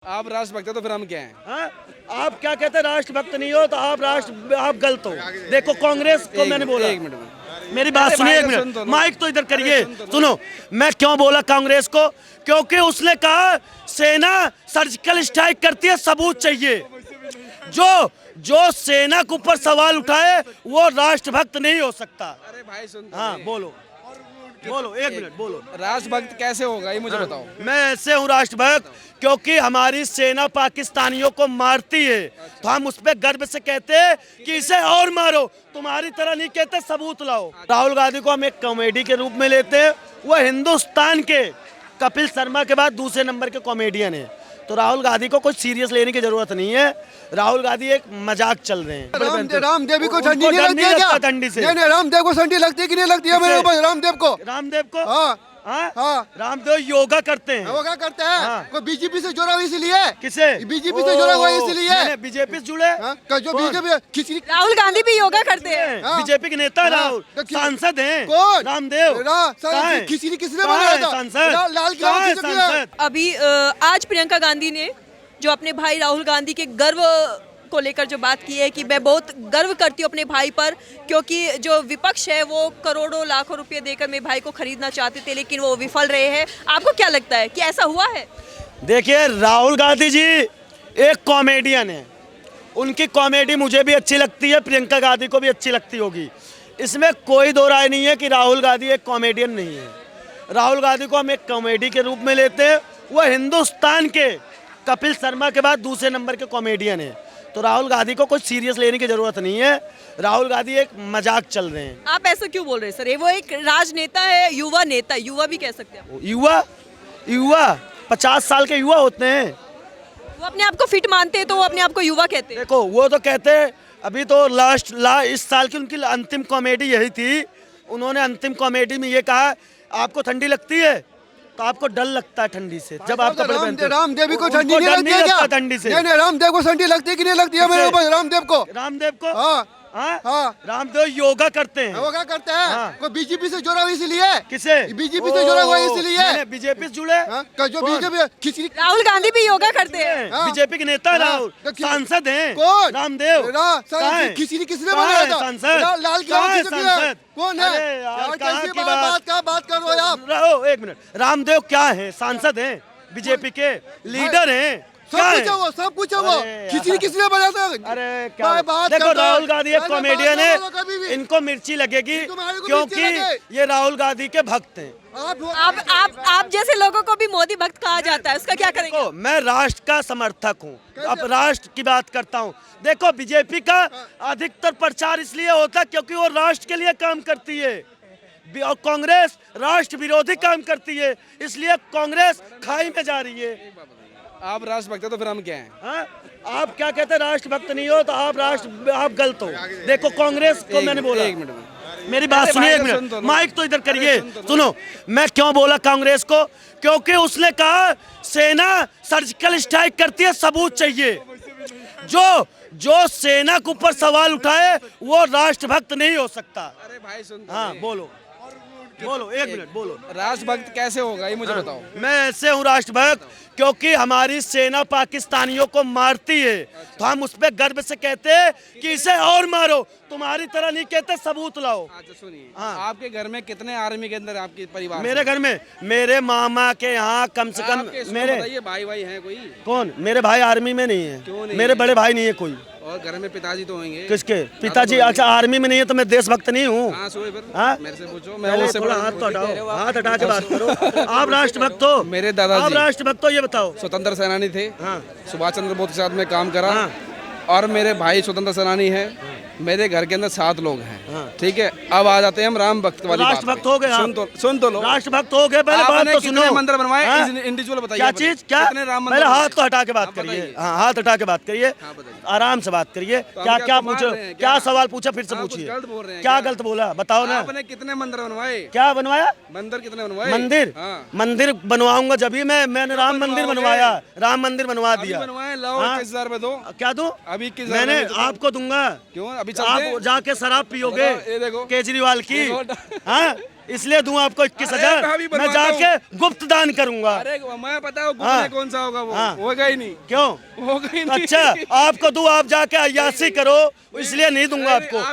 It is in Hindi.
आप राष्ट्रभक्त हो तो फिर हम क्या हैं? हाँ? आप क्या कहते हैं राष्ट्रभक्त नहीं हो तो आप गलत हो। देखो कांग्रेस को मैंने बोला, एक मिनट मेरी बात सुनिए एक सुन मिनट, तो लो। माइक तो इधर करिए। सुनो, मैं क्यों बोला कांग्रेस को, क्योंकि उसने कहा सेना सर्जिकल स्ट्राइक करती है, सबूत चाहिए। जो सेना के ऊपर सवाल उठाए वो राष्ट्रभक्त नहीं हो सकता। अरे भाई सुन हाँ बोलो एक मिनट बोलो। राष्ट्रभक्त कैसे होगा ये मुझे बताओ। मैं ऐसे हूँ राष्ट्रभक्त क्योंकि हमारी सेना पाकिस्तानियों को मारती है, तो हम उस पर गर्व से कहते हैं कि इसे और मारो। तुम्हारी तरह नहीं कहते, सबूत लाओ। राहुल गांधी को हम एक कॉमेडी के रूप में लेते हैं। वो हिंदुस्तान के कपिल शर्मा के बाद दूसरे नंबर के कॉमेडियन है, तो राहुल गांधी को कुछ सीरियस लेने की जरूरत नहीं है। राहुल गांधी एक मजाक चल रहे हैं। रामदेव को ठंडी नहीं लगती है क्या? ठंडी से नहीं, रामदेव को ठंडी लगती है कि नहीं लगती है मेरे ऊपर? रामदेव को हाँ रामदेव योगा करते हैं। योगा करते हैं। हाँ। कोई बीजेपी से जुड़ा हुआ इसलिए? किसे? बीजेपी से जुड़ा हुआ इसलिए? बीजेपी से जुड़े? हाँ? जो बीजेपी किसी राहुल गांधी भी योगा करते हैं। हाँ। बीजेपी के नेता हाँ। राहुल तो सांसद हैं। कौन? रामदेव किसने बनाया था? सांसद? लाल किला में किसने किया? अभी आज प्रियंका गांधी ने जो अपने भाई राहुल गांधी के गर्व को लेकर जो बात की है कि मैं बहुत गर्व करती हूँ अपने भाई पर, क्योंकि जो विपक्ष है वो करोड़ों लाखों रुपए देकर मेरे भाई को खरीदना चाहते थे लेकिन वो विफल रहे हैं। आपको क्या लगता है कि ऐसा हुआ है? देखिए, राहुल गांधी जी एक कॉमेडियन है, उनकी कॉमेडी मुझे भी अच्छी लगती है, प्रियंका गांधी को भी अच्छी लगती होगी। इसमें कोई दो राय नहीं है कि राहुल गांधी एक कॉमेडियन नहीं है। राहुल गांधी को हम एक कॉमेडी के रूप में लेते हैं। वो हिंदुस्तान के कपिल शर्मा के बाद दूसरे नंबर के कॉमेडियन है, तो राहुल गांधी को कुछ सीरियस लेने की जरूरत नहीं है। राहुल गांधी एक मजाक चल रहे हैं। आप ऐसा क्यों बोल रहे हैं सर? वो एक राजनेता है, युवा नेता, युवा भी कह सकते हैं। युवा 50 साल के युवा होते हैं। वो अपने आप को फिट मानते हैं तो वो अपने आप को युवा कहते हैं। देखो, वो तो कहते हैं अभी तो इस साल की उनकी अंतिम कॉमेडी यही थी। उन्होंने अंतिम कॉमेडी में ये कहा, आपको ठंडी लगती है तो आपको डर लगता है ठंडी से। जब आप कपड़े पहनते हो। रामदेव को ठंडी नहीं लगती है क्या? ठंडी से? नहीं, रामदेव को ठंडी लगती है कि नहीं लगती है मेरे ऊपर? रामदेव को हाँ। रामदेव योगा करते हैं। योगा करते हैं। हाँ। कोई बीजेपी से जुड़ा हुआ इसलिए? किसे? बीजेपी से जुड़ा हुआ इसलिए? बीजेपी से जुड़े? हाँ? जो बीजेपी किसी राहुल गांधी भी योगा करते हैं। हाँ। बीजेपी के नेता हाँ। राहुल सांसद हैं। कौन? रामदेव किसने बनाया था? सांसद? लाल किला में किसने किया? कौन है? अरे यार, कहाँ की बात कर रहे हो आप? रहो एक मिनट। रामदेव क्या है? सांसद हैं, बीजेपी के लीडर हैं। सब कुछ वो किसने बनाया था? अरे क्या देखो, राहुल गांधी एक कॉमेडियन है, इनको मिर्ची लगेगी क्योंकि ये राहुल गांधी के भक्त हैं। आप जैसे लोगों को भी मोदी भक्त कहा जाता है, उसका क्या करेंगे? मैं राष्ट्र का समर्थक हूँ, अब राष्ट्र की बात करता हूँ। देखो, बीजेपी का अधिकतर प्रचार इसलिए होता है क्योंकि वो राष्ट्र के लिए काम करती है, और कांग्रेस राष्ट्र विरोधी काम करती है, इसलिए कांग्रेस खाई में जा रही है। आप राष्ट्रभक्त हो तो फिर हम क्या हैं? हाँ? आप क्या कहते हैं राष्ट्रभक्त नहीं हो तो आप गलत हो। देखो कांग्रेस को मैंने बोला, एक मिनट मेरी बात सुनिए एक मिनट, माइक तो इधर करिए। सुनो, मैं क्यों बोला कांग्रेस को, क्योंकि उसने कहा सेना सर्जिकल स्ट्राइक करती है, सबूत चाहिए। जो सेना के ऊपर सवाल उठाए वो राष्ट्रभक्त नहीं हो सकता। अरे भाई सुन हाँ बोलो एक मिनट बोलो। राष्ट्रभक्त कैसे होगा ये मुझे बताओ। मैं ऐसे हूँ राष्ट्रभक्त क्योंकि हमारी सेना पाकिस्तानियों को मारती है, तो हम उस पर गर्व से कहते हैं कि इसे और मारो। तुम्हारी तरह नहीं कहते, सबूत लाओ। अच्छा सुनिए, हाँ। आपके घर में कितने आर्मी के अंदर आपके परिवार? मेरे घर में मेरे मामा के यहाँ कम से कम मेरे भाई हैं कोई? कौन? मेरे भाई आर्मी में नहीं है। क्यों नहीं? मेरे बड़े भाई नहीं है कोई। और घर में पिताजी तो होंगे? किसके पिताजी? अच्छा, आर्मी में नहीं है तो मैं देशभक्त नहीं हूँ। मेरे से पूछो, मैं थोड़ा हाथ तो हटाओ, हाथ हटा के बात करो। आप राष्ट्रभक्त हो? मेरे दादाजी। आप राष्ट्रभक्त हो, ये बताओ। स्वतंत्र सेनानी थे। हाँ। सुभाष चंद्र बोस के साथ में काम करा। हाँ। और मेरे भाई स्वतंत्र सेनानी है। मेरे घर के अंदर 7 लोग हैं। हाँ। ठीक है, अब आ जाते हैं हम राम भक्त वाली बात पे। राष्ट्रभक्त हो गए? सुन तो लो। राष्ट्रभक्त हो गए, पहले बात तो सुनो। कितने मंदिर बनवाए? हाँ? इंडिविजुअल बताइए। क्या चीज? क्या? कितने राम मंदिर? पहले हाथ तो हटा के बात करिए। हाँ, हाथ हटा के बात करिए, आराम से बात करिए। क्या पूछो? क्या सवाल पूछा? फिर से पूछिए। क्या गलत बोला? बताओ ना। आपने कितने मंदिर बनवाए? क्या बनवाया? मंदिर कितने बनवाए? मंदिर बनवाऊंगा जब ही मैंने राम मंदिर बनवाया, राम मंदिर बनवा दिया। बनवाए, लाओ 21,000 में दो। क्या दूं? अभी मैंने आपको दूंगा। क्यों? अभी आप जाके शराब पियोगे ये देखो केजरीवाल की। हाँ, इसलिए दूं आपको 21,000। मैं भी मैं बनवाता जाके गुप्त दान करूंगा। अरे मैं पता हूँ हाँ। कौन सा होगा वो हाँ। होगा ही नहीं। क्यों? होगा ही नहीं। अच्छा, आपको दूं, आप जाके अय्यासी करो, इसलिए नहीं दूंगा आपको।